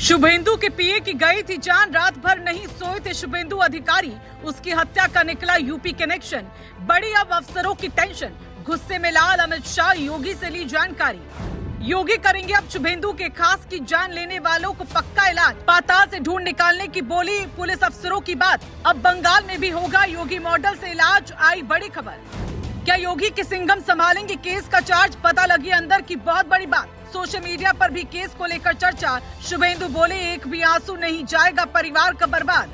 शुभेंदु के पीए की गई थी जान, रात भर नहीं सोए थे शुभेंदु अधिकारी। उसकी हत्या का निकला यूपी कनेक्शन। बड़ी अब अफसरों की टेंशन। गुस्से में लाल अमित शाह, योगी से ली जानकारी। योगी करेंगे अब शुभेंदु के खास की जान लेने वालों को पक्का इलाज। पाताल से ढूंढ निकालने की बोली पुलिस अफसरों की बात। अब बंगाल में भी होगा योगी मॉडल से इलाज, आई बड़ी खबर। क्या योगी के सिंघम संभालेंगे केस का चार्ज? पता लगी अंदर की बहुत बड़ी बात। सोशल मीडिया पर भी केस को लेकर चर्चा। शुभेंदु बोले एक भी आंसू नहीं जाएगा परिवार का बर्बाद।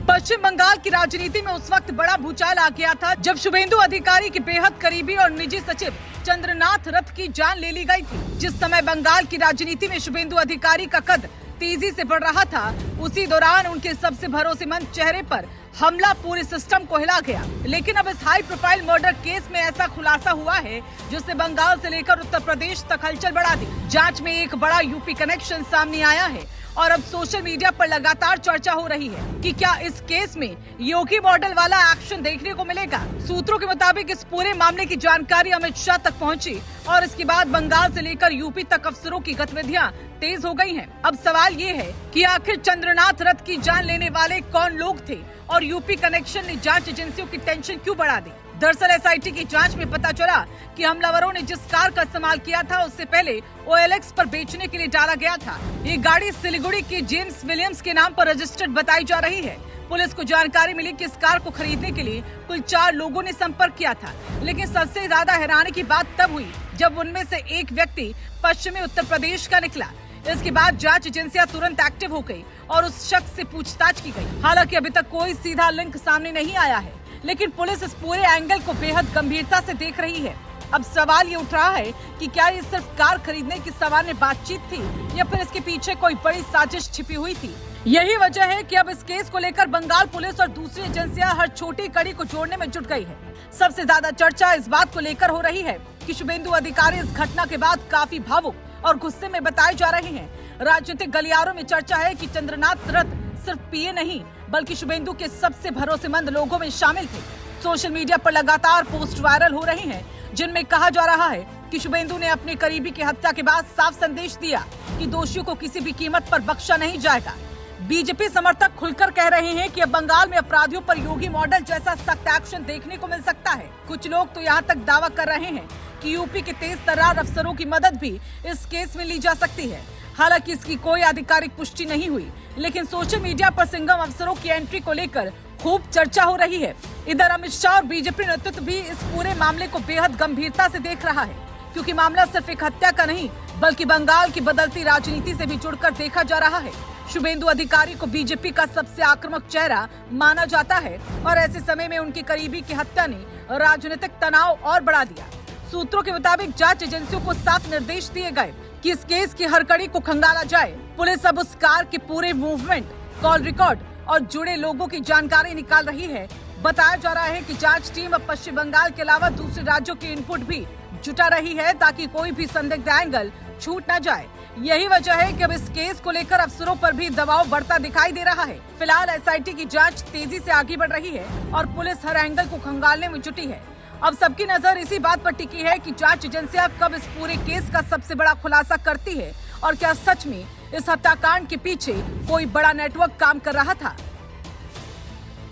पश्चिम बंगाल की राजनीति में उस वक्त बड़ा भूचाल आ गया था जब शुभेंदु अधिकारी के बेहद करीबी और निजी सचिव चंद्रनाथ रथ की जान ले ली गई थी। जिस समय बंगाल की राजनीति में शुभेंदु अधिकारी का कद तेजी से बढ़ रहा था, उसी दौरान उनके सबसे भरोसेमंद चेहरे पर हमला पूरे सिस्टम को हिला गया। लेकिन अब इस हाई प्रोफाइल मर्डर केस में ऐसा खुलासा हुआ है जिससे बंगाल से लेकर उत्तर प्रदेश तक हलचल बढ़ा दी। जांच में एक बड़ा यूपी कनेक्शन सामने आया है और अब सोशल मीडिया पर लगातार चर्चा हो रही है कि क्या इस केस में योगी मॉडल वाला एक्शन देखने को मिलेगा। सूत्रों के मुताबिक इस पूरे मामले की जानकारी अमित शाह तक पहुंची और इसके बाद बंगाल से लेकर यूपी तक अफसरों की गतिविधियां तेज हो गई हैं। अब सवाल ये है कि आखिर चंद्रनाथ रथ की जान लेने वाले कौन लोग थे और यूपी कनेक्शन ने जांच एजेंसियों की टेंशन क्यों बढ़ा दी। दरअसल एसआईटी की जांच में पता चला कि हमलावरों ने जिस कार का इस्तेमाल किया था उससे पहले OLX पर बेचने के लिए डाला गया था। ये गाड़ी सिलीगुड़ी के जेम्स विलियम्स के नाम पर रजिस्टर्ड बताई जा रही है। पुलिस को जानकारी मिली कि इस कार को खरीदने के लिए कुल 4 लोगों ने संपर्क किया था, लेकिन सबसे ज्यादा हैरानी की बात तब हुई जब उनमें से एक व्यक्ति पश्चिमी उत्तर प्रदेश का निकला। इसके बाद जांच एजेंसियां तुरंत एक्टिव हो गई और उस शख्स से पूछताछ की गई। हालांकि अभी तक कोई सीधा लिंक सामने नहीं आया है, लेकिन पुलिस इस पूरे एंगल को बेहद गंभीरता से देख रही है। अब सवाल ये उठ रहा है कि क्या ये सिर्फ कार खरीदने की सामान्य बातचीत थी या फिर इसके पीछे कोई बड़ी साजिश छिपी हुई थी। यही वजह है कि अब इस केस को लेकर बंगाल पुलिस और दूसरी एजेंसियां हर छोटी कड़ी को जोड़ने में जुट गई है। सबसे ज्यादा चर्चा इस बात को लेकर हो रही है कि शुभेंदु अधिकारी इस घटना के बाद काफी भावुक और गुस्से में बताए जा रहे हैं। राजनीतिक गलियारों में चर्चा है कि चंद्रनाथ रथ सिर्फ पीए नहीं बल्कि शुभेंदु के सबसे भरोसेमंद लोगों में शामिल थे। सोशल मीडिया पर लगातार पोस्ट वायरल हो रही हैं, जिनमें कहा जा रहा है कि शुभेंदु ने अपने करीबी की हत्या के बाद साफ संदेश दिया कि दोषियों को किसी भी कीमत पर बख्शा नहीं जाएगा। बीजेपी समर्थक खुलकर कह रहे हैं कि अब बंगाल में अपराधियों पर योगी मॉडल जैसा सख्त एक्शन देखने को मिल सकता है। कुछ लोग तो यहाँ तक दावा कर रहे हैं कि यूपी के तेज तर्रार अफसरों की मदद भी इस केस में ली जा सकती है। हालांकि इसकी कोई आधिकारिक पुष्टि नहीं हुई, लेकिन सोशल मीडिया पर सिंघम अफसरों की एंट्री को लेकर खूब चर्चा हो रही है। इधर अमित शाह और बीजेपी नेतृत्व भी इस पूरे मामले को बेहद गंभीरता से देख रहा है, क्योंकि मामला सिर्फ एक हत्या का नहीं बल्कि बंगाल की बदलती राजनीति से भी जुड़कर देखा जा रहा है। शुभेंदु अधिकारी को बीजेपी का सबसे आक्रामक चेहरा माना जाता है और ऐसे समय में उनकी करीबी की हत्या ने राजनीतिक तनाव और बढ़ा दिया। सूत्रों के मुताबिक जांच एजेंसियों को साफ निर्देश दिए गए कि इस केस की हर कड़ी को खंगाला जाए। पुलिस अब उस कार के पूरे मूवमेंट, कॉल रिकॉर्ड और जुड़े लोगों की जानकारी निकाल रही है। बताया जा रहा है कि जांच टीम अब पश्चिम बंगाल के अलावा दूसरे राज्यों की इनपुट भी जुटा रही है ताकि कोई भी संदिग्ध एंगल छूट न जाए। यही वजह है कि अब इस केस को लेकर अफसरों पर भी दबाव बढ़ता दिखाई दे रहा है। फिलहाल एसआईटी की जांच तेजी से आगे बढ़ रही है और पुलिस हर एंगल को खंगालने में जुटी है। अब सबकी नजर इसी बात पर टिकी है कि जांच एजेंसियां कब इस पूरे केस का सबसे बड़ा खुलासा करती है और क्या सच में इस हत्याकांड के पीछे कोई बड़ा नेटवर्क काम कर रहा था।